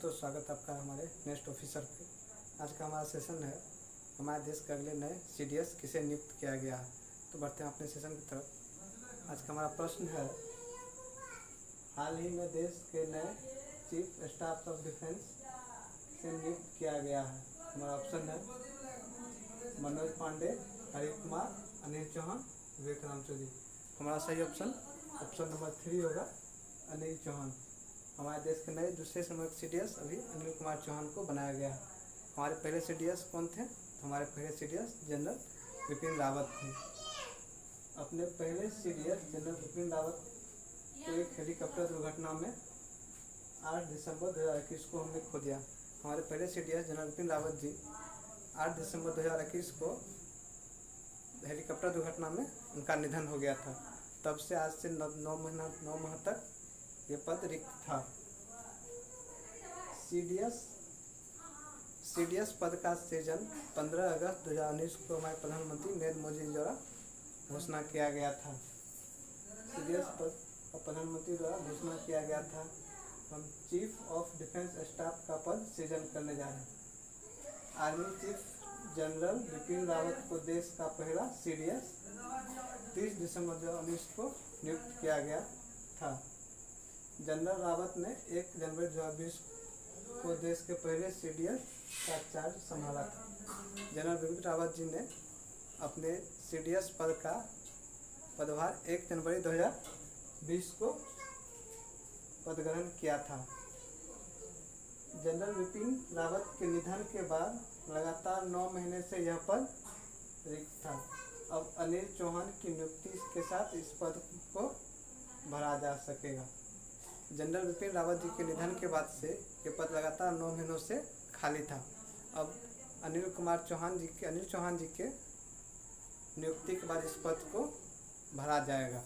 दोस्तों, स्वागत है आपका हमारे नेक्स्ट ऑफिसर पे। आज का हमारा सेशन है हमारे देश के अगले नए सीडीएस किसे नियुक्त किया गया है। तो बढ़ते हैं अपने सेशन की तरफ। आज का हमारा प्रश्न है, हाल ही में देश के नए चीफ स्टाफ ऑफ डिफेंस से नियुक्त किया गया है। हमारा ऑप्शन है मनोज पांडे, हरि कुमार, अनिल चौहान, विवेक चौधरी। हमारा सही ऑप्शन नंबर 3 होगा, अनिल चौहान। हमारे देश के नए दूसरे नंबर सीडीएस अभी अनिल कुमार चौहान को बनाया गया है। हमारे पहले सीडीएस कौन थे? तो हमारे पहले सीडीएस जनरल बिपिन रावत थे। अपने पहले सीडीएस जनरल बिपिन रावत को एक हेलीकॉप्टर दुर्घटना में 8 दिसंबर 2021 को हमने खो दिया। हमारे पहले सीडीएस जनरल बिपिन रावत जी 8 दिसंबर 2021 को हेलीकॉप्टर दुर्घटना में उनका निधन हो गया था। तब से आज से 9 माह तक ये पद रिक्त था। सीडीएस पद का सृजन 15 अगस्त 2019 को हमारे प्रधानमंत्री नरेंद्र मोदी द्वारा घोषणा किया गया था। सीडीएस पद का प्रधानमंत्री द्वारा घोषणा किया गया था। हम चीफ ऑफ डिफेंस स्टाफ का पद सृजन करने जा रहे हैं। Army chief general Bipin Rawat को देश का पहला सीडीएस 30 दिसंबर 2019 को नियुक्त किया गया था। जनरल रावत ने 1 जनवरी 2020 को देश के पहले सीडीएस का चार्ज संभाला था। जनरल बिपिन रावत जी ने अपने सीडीएस पद का पदभार 1 जनवरी 2020 को पदग्रहण किया था। जनरल बिपिन रावत के निधन के बाद लगातार 9 महीने से यह पद रिक्त था। अब अनिल चौहान की नियुक्ति के साथ इस पद को भरा जा सकेगा। जनरल बिपिन रावत जी के निधन के बाद से ये पद लगातार 9 महीनों से खाली था। अब अनिल चौहान जी के नियुक्ति के बाद इस पद को भरा जाएगा।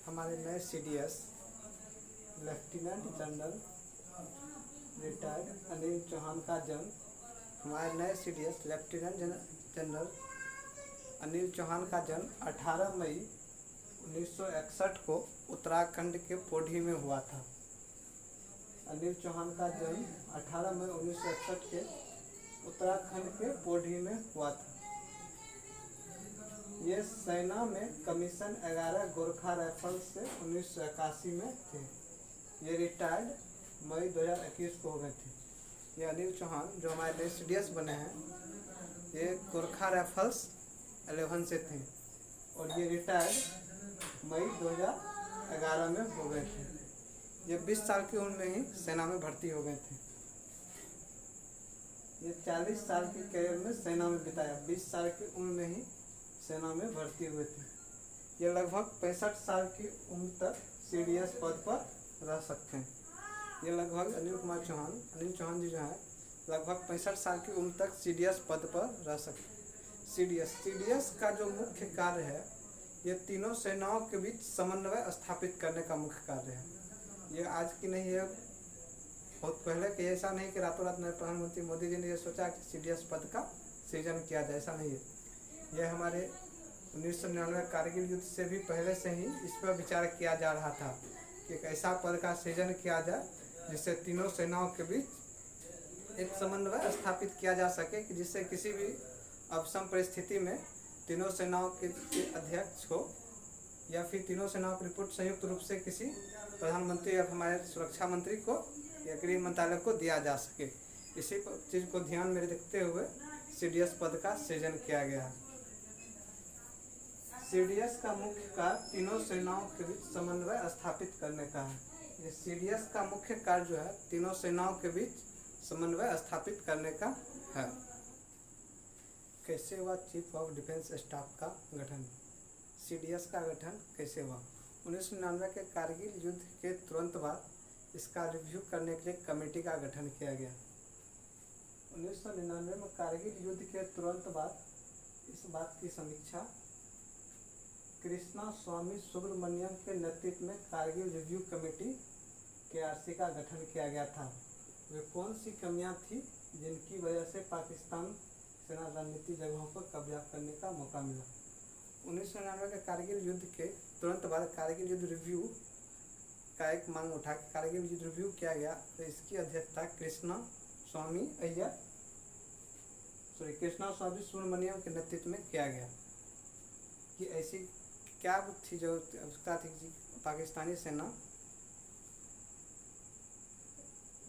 हमारे नए CDS lieutenant general retired Anil Chauhan का जन्म। हमारे नए CDS lieutenant general Anil Chauhan का जन्म 18 मई 1961 को उत्तराखंड के पोढ़ी में हुआ था। अनिल चौहान का जन्म 18 मई 1961 के उत्तराखंड के पोढ़ी में हुआ था। ये सेना में कमीशन 11 गोरखा राइफल से 1981 में थे। ये रिटायर्ड मई 2021 को हो गए थे। ये अनिल चौहान जो हमारे नए सीडीएस बने हैं, ये गोरखा राइफल्स 11 से थे और ये रिटायर्ड मई 2011 में हो गए थे। ये 20 साल की उम्र में ही सेना में भर्ती हो गए थे। ये 40 साल की कैरियर में सेना में बिताया। 20 साल की उम्र में ही सेना में भर्ती हुए थे। ये लगभग 65 साल की उम्र तक सीडीएस पद पर रह सकते हैं। ये लगभग अनिल चौहान जी जो है लगभग 65 साल की उम्र तक सीडीएस पद पर रह सकते हैं। सीडीएस का जो मुख्य कार्य है, ये तीनों सेनाओं के बीच समन्वय स्थापित करने का मुख्य कार्य है। ये आज की नहीं है, बहुत पहले के। ऐसा नहीं कि रातों रात नए प्रधानमंत्री मोदी जी ने ये सोचा कि सीडीएस पद का सृजन किया जाए, ऐसा नहीं है। यह हमारे 1999 कारगिल युद्ध से भी पहले से ही इस पर विचार किया जा रहा था कि एक ऐसा पद का सृजन किया जाए जिससे तीनों सेनाओं के बीच एक समन्वय स्थापित किया जा सके, कि जिससे किसी भी अवसम परिस्थिति में तीनों सेनाओं के अध्यक्ष को या फिर तीनों सेनाओं की रिपोर्ट संयुक्त रूप से किसी प्रधानमंत्री या हमारे सुरक्षा मंत्री को या गृह मंत्रालय को दिया जा सके। इसी चीज़ को ध्यान में रखते हुए सीडीएस पद का सृजन किया गया है। सीडीएस का मुख्य कार्य तीनों सेनाओं के बीच समन्वय स्थापित करने का है। ये सीडीएस का मुख्य कार्य जो है तीनों सेनाओं के बीच समन्वय स्थापित करने का है। कैसे हुआ चीफ ऑफ डिफेंस स्टाफ का गठन? सीडीएस का गठन कैसे हुआ? 1999 के कारगिल युद्ध के तुरंत बाद इसका रिव्यू करने के लिए कमेटी का गठन किया गया। 1999 में कारगिल युद्ध के तुरंत बाद इस बात की समीक्षा कृष्णा स्वामी सुब्रमण्यम के नेतृत्व में कारगिल रिव्यू कमेटी KRC का गठन किया गया था। वे कौन सी कमियां थी जिनकी वजह से पाकिस्तान सेना रणनीति जगहों पर कब्जा करने का मौका मिला? 1999 के कारगिल युद्ध के तुरंत बाद कारगिल युद्ध रिव्यू का एक मांग उठा के कारगिल युद्ध रिव्यू किया गया। तो इसकी अध्यक्षता कृष्णा स्वामी सुब्रमण्यम के नेतृत्व में किया गया। कि ऐसी क्या थी जो आवश्यकता थी कि पाकिस्तानी सेना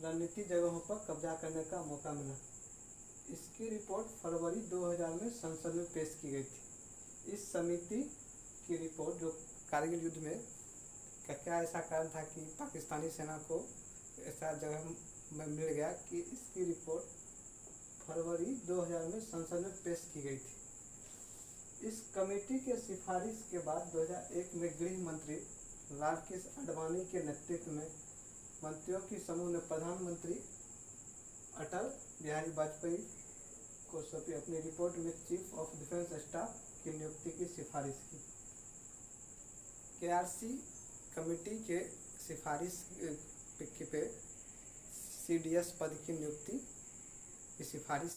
रणनीतिक जगहों पर कब्जा करने का मौका मिला। इसकी रिपोर्ट फरवरी 2000 में संसद में पेश की गई थी। इस समिति की रिपोर्ट जो कारगिल युद्ध में क्या ऐसा कारण था कि पाकिस्तानी सेना को ऐसा जगह में मिल गया कि इसकी रिपोर्ट फरवरी 2000 में संसद में पेश की गई थी। इस कमेटी के सिफारिश के बाद 2001 में गृह मंत्री लालकृष्ण आडवाणी के नेतृत्व में मंत्रियों की समूह ने प्रधानमंत्री अटल बिहारी वाजपेयी को सौंपी अपनी रिपोर्ट में चीफ ऑफ डिफेंस स्टाफ की नियुक्ति की सिफारिश की। केआरसी कमेटी के सिफारिश पे CDS पद की नियुक्ति की सिफारिश